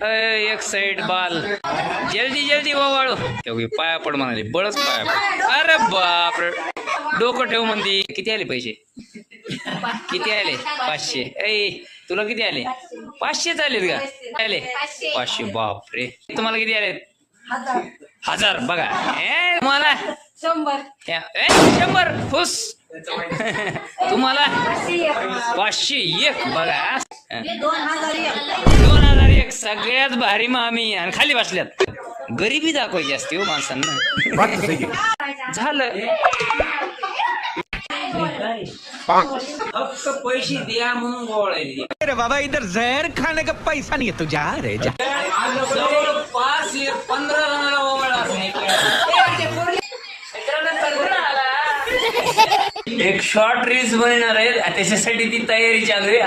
एक साइड बाल जल्दी जल्दी वाळू तेवढी पाया पड म्हणाले बळच पाया पड. अरे बाप रे डोकं ठेव म्हणती. किती आले पैसे किती आले 500. ऐ तुला किती आले 500च आलेत का आले 500. बाप रे तुम्हाला किती आले 1000. बघा तुम्हाला 100 खुश तुम्हाला 501. बघा 2001 सगळ्यात भारी मामी आणि खाली बसल्यात. गरिबी दाखवायची असते हो माणसांना. झालं फक्त पैसे द्या म्हणून गोळायली. अरे बाबा इधर जहर खाने का पैसा नहीं है तू जा रे जा. 15 जणांना ओवाळा. एक शॉर्ट रील्स बनणार आहे त्याच्यासाठी ती तयारी चालू आहे.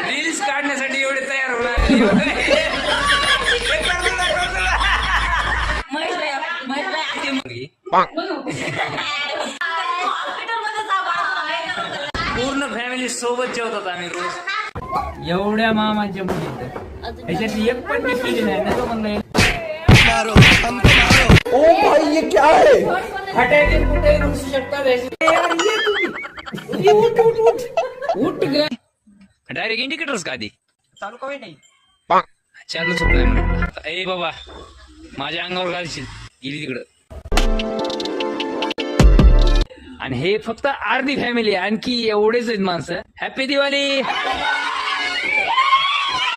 रील्स काढण्यासाठी एवढे तयार होणार. पूर्ण फॅमिली सोबत जेवतात आम्ही रोज. एवढ्या मामाच्या मुली ह्याच्यात एक पण दिसली नाही ना. तो म्हणलं ओ भाई ये क्या है. फटाके कुठे घुसू शकतात. उठ ग डायरेक्ट इंडिकेटर्स का आधी चालू का नाही. चालू चुकलाय म्हणून. ए बाबा माझ्या अंगावर घालशील गेली तिकडं. आणि हे फक्त अर्धी फॅमिली आणखी एवढेच आहेत माणसं. हॅपी दिवाळी.